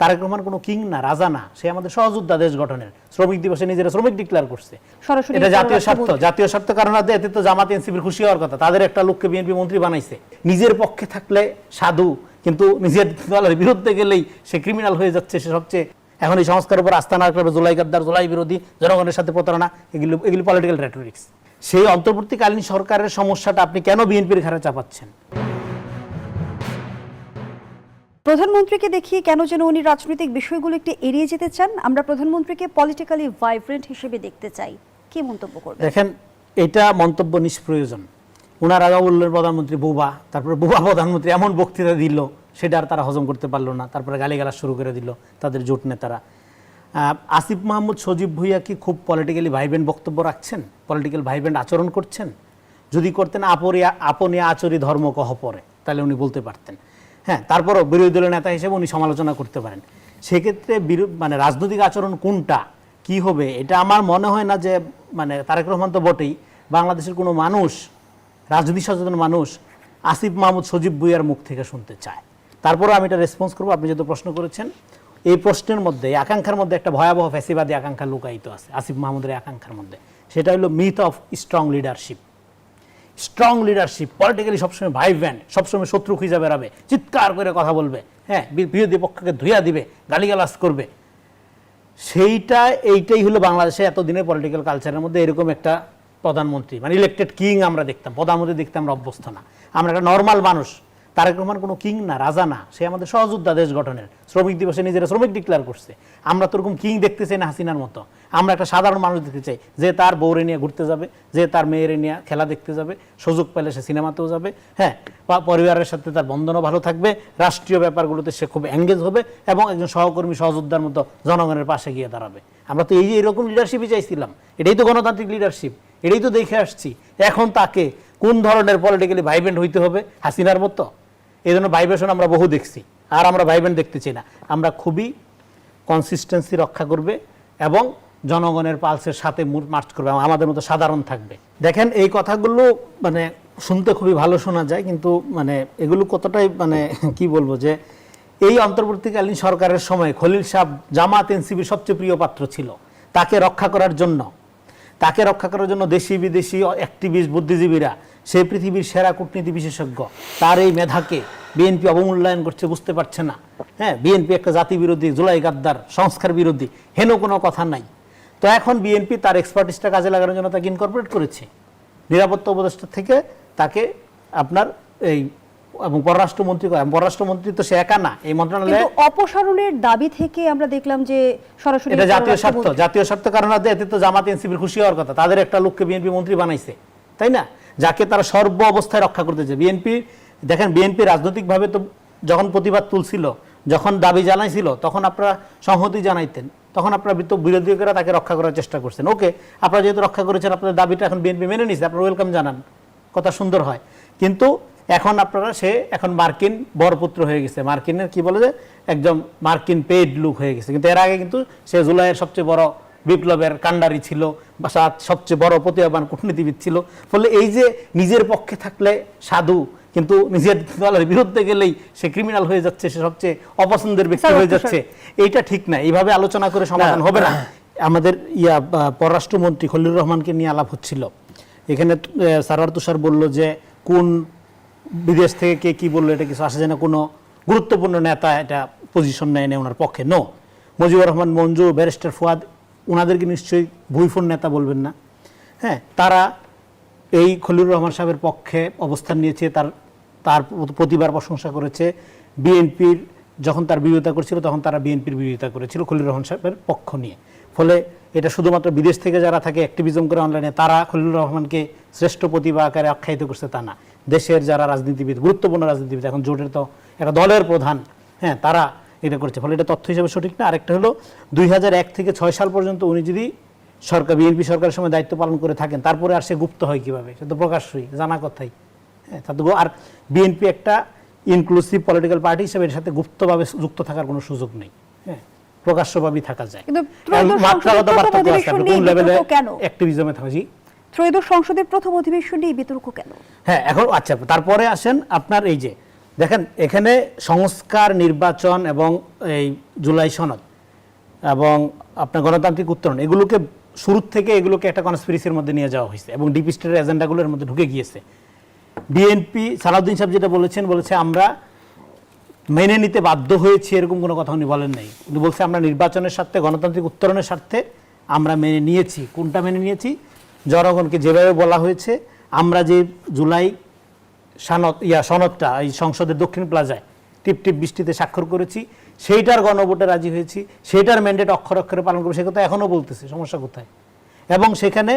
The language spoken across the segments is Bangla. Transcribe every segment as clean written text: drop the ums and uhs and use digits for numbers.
তারেক রহমান কোনো কিং না, রাজা না, সে আমাদের সহযোদ্ধা দেশ গঠনের। শ্রমিক দিবসে নিজেরা শ্রমিক ডিক্লেয়ার করছে, এটা জাতীয় স্বার্থ। জাতীয় স্বার্থ কারণ এতে তো জামাত এনসিপির খুশি হওয়ার কথা, তাদের একটা লোককে বিএনপি মন্ত্রী বানাইছে। নিজের পক্ষে থাকলে সাধু, কিন্তু নিজের দলের বিরুদ্ধে গেলেই সে ক্রিমিনাল হয়ে যাচ্ছে। সে সবচেয়ে এখন এই সংস্কার উপর আস্থা না রাখলে জুলাই গাদ্দার, জুলাই বিরোধী, জনগণের সাথে প্রতারণা, এগুলি পলিটিক্যাল রেটরিক্স। সেই অন্তর্বর্তীকালীন সরকারের সমস্যাটা আপনি কেন বিএনপির ঘাড়ে চাপাচ্ছেন? প্রধানমন্ত্রীকে দেখিয়ে কেন যেন উনি রাজনৈতিক বিষয়গুলো একটু এড়িয়ে যেতে চান। আমরা প্রধানমন্ত্রীকে পলিটিক্যালি ভাইব্রেন্ট হিসেবে দেখতে চাই। কি মন্তব্য করবেন? দেখেন, এটা মন্তব্য নিষ্প্রয়োজন। ওনার আগে বললেন প্রধানমন্ত্রী বোবা, তারপরে বোবা প্রধানমন্ত্রী এমন বক্তৃতা দিল সেটা আর তারা হজম করতে পারলো না, তারপরে গালিগালাজ শুরু করে দিল তাদের জোট নেতারা। আসিফ মাহমুদ সজীব ভুঁইয়া কি খুব পলিটিক্যালি ভাইব্রেন্ট বক্তব্য রাখছেন, পলিটিক্যাল ভাইব্রেন্ট আচরণ করছেন? যদি করতেন আপনি আচরি ধর্ম কহ পরে, তাহলে উনি বলতে পারতেন। হ্যাঁ, তারপরও বিরোধী দলের নেতা হিসেবে উনি সমালোচনা করতে পারেন। সেক্ষেত্রে মানে রাজনৈতিক আচরণ কোনটা কি হবে, এটা আমার মনে হয় না যে মানে তারেক রহমান তো বটেই, বাংলাদেশের কোনো মানুষ, রাজনীতি সচেতন মানুষ আসিফ মাহমুদ সজীব ভুঁইয়ার মুখ থেকে শুনতে চায়। তারপরও আমি এটা রেসপন্স করবো। আপনি যেহেতু প্রশ্ন করেছেন, এই প্রশ্নের মধ্যে, এই আকাঙ্ক্ষার মধ্যে একটা ভয়াবহ ফ্যাসিবাদী আকাঙ্ক্ষা লুকায়িত আছে আসিফ মাহমুদের আকাঙ্ক্ষার মধ্যে। সেটা হলো myth of strong leadership. Strong leadership politically সবসময় ভাইব্রেন্ট, সবসময় শত্রু খুঁজে বেড়াবে, চিৎকার করে কথা বলবে, হ্যাঁ, বিরোধী পক্ষকে ধুইয়া দিবে, গালিগালাজ করবে। এইটাই হলো বাংলাদেশে এতদিনের পলিটিক্যাল কালচারের মধ্যে এরকম একটা প্রধানমন্ত্রী, মানে ইলেক্টেড কিং আমরা দেখতাম, প্রধানমন্ত্রী দেখতে আমরা অভ্যস্ত না। আমরা একটা নর্মাল মানুষ। তারেক রহমান কোনো কিং না, রাজা না, সে আমাদের সহযোদ্ধা দেশ গঠনের। শ্রমিক দিবসে নিজেরা শ্রমিক ডিক্লেয়ার করছে। আমরা তো ওরকম কিং দেখতে চাই না হাসিনার মতো। আমরা একটা সাধারণ মানুষ দেখতে চাই, যে তার বউরে নিয়ে ঘুরতে যাবে, যে তার মেয়েরে নিয়ে খেলা দেখতে যাবে, সুযোগ পেলে সে সিনেমাতেও যাবে, হ্যাঁ, পরিবারের সাথে তার বন্ধনও ভালো থাকবে, রাষ্ট্রীয় ব্যাপারগুলোতে সে খুব এঙ্গেজ হবে এবং একজন সহকর্মী সহযোদ্ধার মতো জনগণের পাশে গিয়ে দাঁড়াবে। আমরা তো এইরকম লিডারশিপই চাইছিলাম। এটাই তো গণতান্ত্রিক লিডারশিপ, এটাই তো দেখে আসছি। এখন তাকে কোন ধরনের পলিটিক্যালি ভাইব্রেন্ট হইতে হবে? হাসিনার মতো? এই জন্য ভাইব্রেশন আমরা বহু দেখছি, আর আমরা ভাইব্রেন্ট দেখতে চাই না। আমরা খুবই কনসিস্টেন্সি রক্ষা করবে এবং জনগণের পালসের সাথে মার্চ করবে, আমাদের মতো সাধারণ থাকবে। দেখেন, এই কথাগুলো মানে শুনতে খুবই ভালো শোনা যায়, কিন্তু মানে এগুলো কতটাই মানে কি বলবো, যে এই অন্তর্বর্তীকালীন সরকারের সময় খলিল সাহেব জামাত এনসিপির সবচেয়ে প্রিয় পাত্র ছিল। তাকে রক্ষা করার জন্য দেশি বিদেশি অ্যাক্টিভিস্ট, বুদ্ধিজীবীরা, সে পৃথিবীর সেরা কূটনীতি বিশেষজ্ঞ, তার এই মেধাকে বিএনপি অবমূল্যায়ন করছে, বুঝতে পারছে না। হ্যাঁ, বিএনপি একটা জাতি বিরোধী, জুলাই গাদ্দার, সংস্কার বিরোধী, হেন কোনো কথা নাই। তো এখন বিএনপি তার এক্সপার্টিসটা কাজে লাগানোর জন্য তাকে ইনকর্পোরেট করেছে নিরাপত্তা উপদেষ্টা থেকে। তাকে আপনার এই এবং পররাষ্ট্রমন্ত্রী তো সে একা না, এই মন্ত্রণালয়ে অপসারণের দাবি থেকে আমরা দেখলাম যে সরাসরি এটা জাতীয় স্বার্থ কারণ এতে তো জামাত এনসিপির খুশি হওয়ার কথা, তাদের একটা লোককে বিএনপি মন্ত্রী বানাইছে, তাই না, যাকে তারা সর্ব অবস্থায় রক্ষা করতেছে। বিএনপি দেখেন, বিএনপি রাজনৈতিকভাবে তো যখন প্রতিবাদ তুলছিল, যখন দাবি জানাইছিল, তখন আপনারা সংহতি জানাইতেন, তখন আপনারা বিরোধীরা তাকে রক্ষা করার চেষ্টা করছেন। ওকে, আপনারা যেহেতু রক্ষা করেছেন, আপনাদের দাবিটা এখন বিএনপি মেনে নিচ্ছে, আপনারা ওয়েলকাম জানান, কথা সুন্দর হয়। কিন্তু এখন আপনারা এখন মার্কিন বরপুত্র হয়ে গেছে, মার্কিনের কি বলে যে একদম মার্কিন পেইড লুক হয়ে গেছে। কিন্তু এর আগে কিন্তু সে জুলাইয়ের সবচেয়ে বড় বিপ্লবের কাণ্ডারি ছিল, বা সবচেয়ে বড় প্রতিভাবান কূটনীতিবিদ ছিল। ফলে এই যে নিজের পক্ষে থাকলে সাধু, কিন্তু নিজের দলের বিরুদ্ধে গেলেই সে ক্রিমিনাল হয়ে যাচ্ছে, সে সবচেয়ে অপছন্দের ব্যক্তি হয়ে যাচ্ছে, এইটা ঠিক না। এইভাবে আলোচনা করে সমাধান হবে না। আমাদের পররাষ্ট্রমন্ত্রী খলিলুর রহমানকে নিয়ে আলাপ হচ্ছিল, এখানে সারোয়ার তুষার বলল যে কোন বিদেশ থেকে কে কি বললো এটা কিছু আসে যায় না, কোনো গুরুত্বপূর্ণ নেতা এটা পজিশন নেয় ওনার পক্ষে। নো, মুজিবুর রহমান মঞ্জু, ব্যারিস্টার ফুয়াদ, ওনাদেরকে নিশ্চয়ই ভুইফোন নেতা বলবেন না। হ্যাঁ, তারা এই খলিলুর রহমান সাহেবের পক্ষে অবস্থান নিয়েছে, তার প্রতিবার প্রশংসা করেছে। বিএনপির যখন তার বিরোধিতা করছিল, তখন তারা বিএনপির বিরোধিতা করেছিল খলিলুর রহমান সাহেবের পক্ষ নিয়ে। ফলে এটা শুধুমাত্র বিদেশ থেকে যারা থাকে অ্যাক্টিভিজম করে অনলাইনে, তারা খলিলুর রহমানকে শ্রেষ্ঠ প্রতিভা আকারে আখ্যায়িত করছে তা না। দেশের যারা রাজনীতিবিদ, গুরুত্বপূর্ণ রাজনীতিবিদ, এখন জোটের তো একটা দলের প্রধান, হ্যাঁ, তারা এটা করছে। ফলে এটা তথ্য হিসেবে সঠিক না। আরেকটা হলো 2001 থেকে 6 সাল পর্যন্ত উনি যদি বিএনপি সরকারের সময় দায়িত্ব পালন করে থাকেন, তারপরে আর সে গুপ্ত হয় কিভাবে? সে তো প্রকাশ্যই জানা কথাই। হ্যাঁ, আর বিএনপি একটা ইনক্লুসিভ পলিটিক্যাল পার্টি হিসেবে এর সাথে গুপ্তভাবে যুক্ত থাকার কোনো সুযোগ নেই। হ্যাঁ, প্রকাশ্যভাবেই থাকা যায়। মাত্রাগত পার্থক্য আছে, কোন লেভেলে অ্যাক্টিভিজমে থাকা। জি, ত্রয়োদশ সংসদের প্রথম অধিবেশনে এই বিতর্ক কেন? হ্যাঁ, এখন আচ্ছা, তারপরে আসেন আপনার এই যে দেখেন এখানে সংস্কার, নির্বাচন এবং এই জুলাই সনদ এবং আপনার গণতান্ত্রিক উত্তরণ এগুলোকে শুরুর থেকে এগুলোকে একটা কনস্পিরেসির মধ্যে নিয়ে যাওয়া হয়েছে এবং ডিপ স্টেটের এজেন্ডাগুলোর মধ্যে ঢুকে গিয়েছে। বিএনপি সালাউদ্দিন সাহেব যেটা বলেছে আমরা মেনে নিতে বাধ্য হয়েছি, এরকম কোনো কথা উনি বলেন নাই। উনি বলছে আমরা নির্বাচনের স্বার্থে, গণতান্ত্রিক উত্তরণের স্বার্থে আমরা মেনে নিয়েছি। কোনটা মেনে নিয়েছি? জনগণকে যেভাবে বলা হয়েছে, আমরা যে জুলাই সনদটা এই সংসদের দক্ষিণ প্লাজায় টিপ টিপ বৃষ্টিতে স্বাক্ষর করেছি, সেইটার গণভোটে রাজি হয়েছি, সেইটার ম্যান্ডেট অক্ষরে অক্ষরে পালন করবো, সে কথা এখনও বলতেছে, সমস্যা কোথায়? এবং সেখানে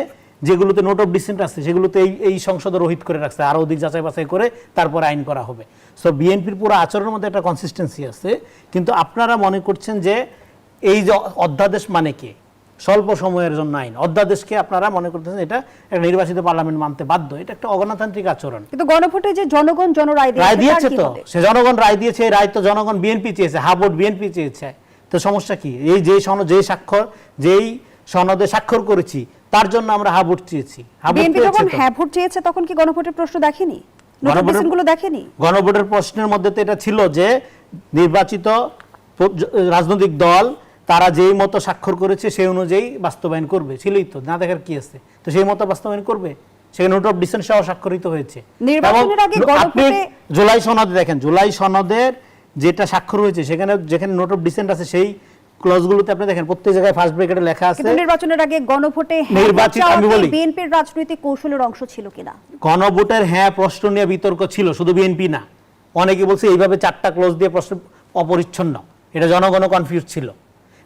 যেগুলোতে নোট অফ ডিসেন্ট আছে সেগুলোতে এই সংসদে রহিত করে রাখছে, আরও অধিক যাচাই বাছাই করে তারপরে আইন করা হবে। সো বিএনপির পুরো আচরণের মধ্যে একটা কনসিস্টেন্সি আছে। কিন্তু আপনারা মনে করছেন যে এই যে অধ্যাদেশ মানে কি স্বল্প সময়ের জন্য আইন, অধ্যাদেশকে আপনারা মনে করতেছেন এটা একটা নির্বাচিত পার্লামেন্ট মানতে বাধ্য, এটা একটা অগণতান্ত্রিক আচরণ। কিন্তু গণভোটে যে জনগণ রায় দিয়েছে, তো সে জনগণ রায় দিয়েছে, এই রায় তো জনগণ বিএনপি চেয়েছে, হাবোর্ড বিএনপি চেয়েছে, তো সমস্যা কি? এই যেই সনদে স্বাক্ষর করেছি তার জন্য আমরা হাবোর্ড চেয়েছি। বিএনপি যখন হ্যাঁ ভোট চেয়েছে তখন কি গণভোটের প্রশ্ন দেখেনি? গণভোটের প্রশ্নের মধ্যে তো এটা ছিল যে নির্বাচিত রাজনৈতিক দল তারা যেই মতো স্বাক্ষর করেছে সেই অনুযায়ী বাস্তবায়ন করবে, ছিলই তো, না দেখার কি আছে? তো সেই মতো বাস্তবায়ন করবে, সেখানে নোট অফ ডিসেন্ট সহ স্বাক্ষরিত হয়েছে। আপনি জুলাই সনদে দেখেন, জুলাই সনদের যেটা স্বাক্ষর হয়েছে সেখানে যেখানে নোট অফ ডিসেন্ট আছে সেই ক্লজগুলোতে আপনি দেখেন প্রত্যেক জায়গায় ফার্স্ট ব্র্যাকেটে লেখা আছে নির্বাচনের আগে গণভোটে বিএনপির রাজনৈতিক কৌশলের অংশ ছিল কিনা। গণভোটের হ্যাঁ প্রশ্ন নিয়ে বিতর্ক ছিল, শুধু বিএনপি না, অনেকে বলছে এইভাবে 4টা ক্লজ দিয়ে প্রশ্ন অপরিচ্ছন্ন, এটা জনগণও কনফিউজ ছিল।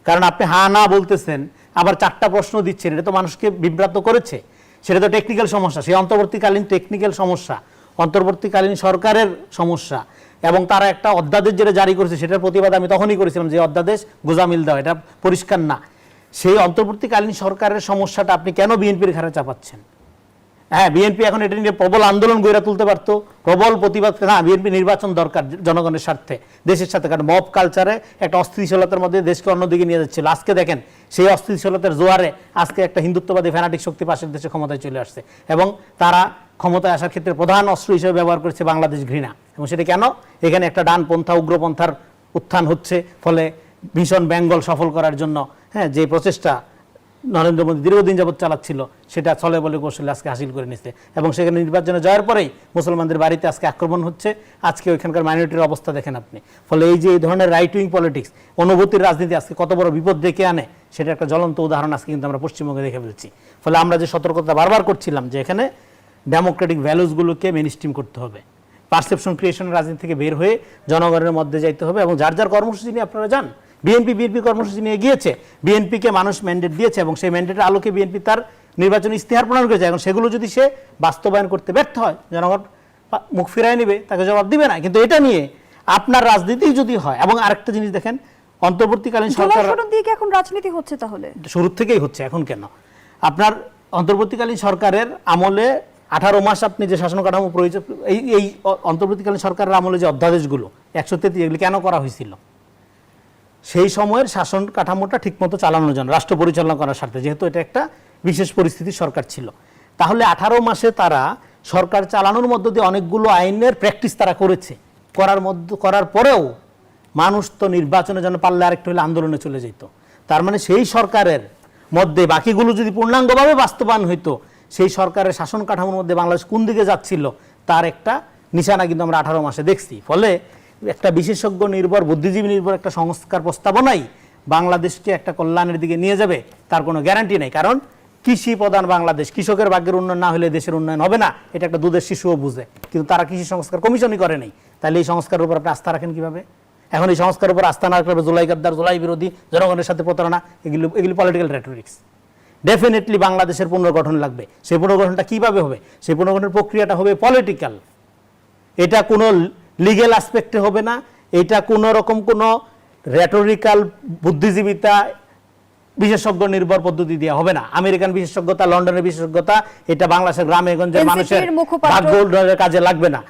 কারণ আপনি হ্যাঁ না বলতেছেন আবার 4টা প্রশ্ন দিচ্ছেন, এটা তো মানুষকে বিভ্রান্ত করেছে। সেটা তো টেকনিক্যাল সমস্যা, সেই অন্তর্বর্তীকালীন টেকনিক্যাল সমস্যা, অন্তর্বর্তীকালীন সরকারের সমস্যা। এবং তারা একটা অধ্যাদেশ যেটা জারি করেছে সেটার প্রতিবাদ আমি তখনই করেছিলাম যে অধ্যাদেশ গোজামিল দেওয়া, এটা পরিষ্কার না। সেই অন্তর্বর্তীকালীন সরকারের সমস্যাটা আপনি কেন বিএনপির ঘাড়ে চাপাচ্ছেন? হ্যাঁ, বিএনপি এখন এটা নিয়ে প্রবল আন্দোলন গড়ে তুলতে পারতো, প্রবল প্রতিবাদ, না বিএনপি নির্বাচন দরকার জনগণের স্বার্থে, দেশের সাথে। কারণ মব কালচারে একটা অস্থিতিশীলতার মধ্যে দেশকে অন্যদিকে নিয়ে যাচ্ছিল। আজকে দেখেন সেই অস্থিতিশীলতার জোয়ারে আজকে একটা হিন্দুত্ববাদী ফ্যানাটিক শক্তি পাশের দেশে ক্ষমতায় চলে আসছে এবং তারা ক্ষমতায় আসার ক্ষেত্রে প্রধান অস্ত্র হিসেবে ব্যবহার করেছে বাংলাদেশ ঘৃণা। এবং সেটা কেন? এখানে একটা ডানপন্থা উগ্রপন্থার উত্থান হচ্ছে, ফলে ভীষণ বেঙ্গল সফল করার জন্য যে প্রচেষ্টা নরেন্দ্র মোদী দীর্ঘদিন যাবৎ চালাচ্ছিল সেটা ছলে বলে কৌশলে আজকে হাসিল করে নিচ্ছে। এবং সেখানে নির্বাচনে যাওয়ার পরেই মুসলমানদের বাড়িতে আজকে আক্রমণ হচ্ছে, আজকে ওইখানকার মাইনরিটির অবস্থা দেখেন আপনি। ফলে এই যে এই ধরনের রাইট উইং পলিটিক্স, অনুভূতির রাজনীতি আজকে কত বড় বিপদ ডেকে আনে সেটা একটা জ্বলন্ত উদাহরণ আজকে কিন্তু আমরা পশ্চিমবঙ্গে দেখে ফেলছি। ফলে আমরা যে সতর্কতা বারবার করছিলাম যে এখানে ডেমোক্রেটিক ভ্যালুসগুলোকে মেইনস্ট্রিম করতে হবে, পারসেপশন ক্রিয়েশনের রাজনীতি থেকে বের হয়ে জনগণের মধ্যে যাইতে হবে। এবং যার যার কর্মসূচি নিয়ে আপনারা যান, বিএনপি কর্মসূচি নিয়ে গিয়েছে, বিএনপিকে মানুষ ম্যান্ডেট দিয়েছে এবং সেই ম্যান্ডেটের আলোকে বিএনপি তার নির্বাচনী ইস্তেহার প্রণয়ন করেছে। এখন সেগুলো যদি সে বাস্তবায়ন করতে ব্যর্থ হয়, জনগণ মুখ ফিরায় নেবে, তাকে জবাব দিবে না। কিন্তু এটা নিয়ে আপনার রাজনীতি যদি হয়, এবং আরেকটা জিনিস দেখেন, অন্তর্বর্তীকালীন সরকার এখন রাজনীতি হচ্ছে, তাহলে শুরু থেকেই হচ্ছে, এখন কেন? আপনার অন্তর্বর্তীকালীন সরকারের আমলে 18 মাস আপনি যে শাসন কাঠামো প্রয়োজন, এই অন্তর্বর্তীকালীন সরকারের আমলে যে অধ্যাদেশগুলো 133 এগুলি কেন করা হয়েছিল? সেই সময়ের শাসন কাঠামোটা ঠিকমতো চালানোর জন্য, রাষ্ট্র পরিচালনা করার স্বার্থে, যেহেতু এটা একটা বিশেষ পরিস্থিতির সরকার ছিল। তাহলে 18 মাসে তারা সরকার চালানোর মধ্য দিয়ে অনেকগুলো আইনের প্র্যাকটিস তারা করেছে, করার পরেও মানুষ তো নির্বাচনের জন্য পারলে আরেকটু হলে আন্দোলনে চলে যেত। তার মানে সেই সরকারের মধ্যে বাকিগুলো যদি পূর্ণাঙ্গভাবে বাস্তবায়ন হইতো, সেই সরকারের শাসন কাঠামোর মধ্যে বাংলাদেশ কোন দিকে যাচ্ছিল তার একটা নিশানা কিন্তু আমরা 18 মাসে দেখছি। ফলে একটা বিশেষজ্ঞ নির্ভর, বুদ্ধিজীবী নির্ভর একটা সংস্কার প্রস্তাবনাই বাংলাদেশকে একটা কল্যাণের দিকে নিয়ে যাবে তার কোনো গ্যারান্টি নেই। কারণ কৃষি প্রধান বাংলাদেশ, কৃষকের ভাগ্যের উন্নয়ন না হলে দেশের উন্নয়ন হবে না, এটা একটা দুধের শিশুও বুঝে। কিন্তু তারা কৃষি সংস্কার কমিশনই করে নেই। তাহলে এই সংস্কারের উপর আপনি আস্থা রাখেন কিভাবে? এখন এই সংস্কারের উপর আস্থা না রাখলে জুলাই গাদ্দার, জুলাই বিরোধী, জনগণের সাথে প্রতারণা, এগুলি পলিটিক্যাল রেটরিক্স। ডেফিনেটলি বাংলাদেশের পুনর্গঠন লাগবে। সেই পুনর্গঠনটা কিভাবে হবে? সেই পুনর্গঠনের প্রক্রিয়াটা হবে পলিটিক্যাল। এটা কোনো লিগ্যাল অ্যাসপেক্টে হবে না, এটা কোনো রকম কোনো রেটরিক্যাল বুদ্ধিজীবিতা বিশেষজ্ঞ নির্ভর পদ্ধতি দিয়ে হবে না। আমেরিকান বিশেষজ্ঞতা, লন্ডনের বিশেষজ্ঞতা, এটা বাংলাদেশের গ্রামে গঞ্জের মানুষের ভাগ্য কাজে লাগবে না।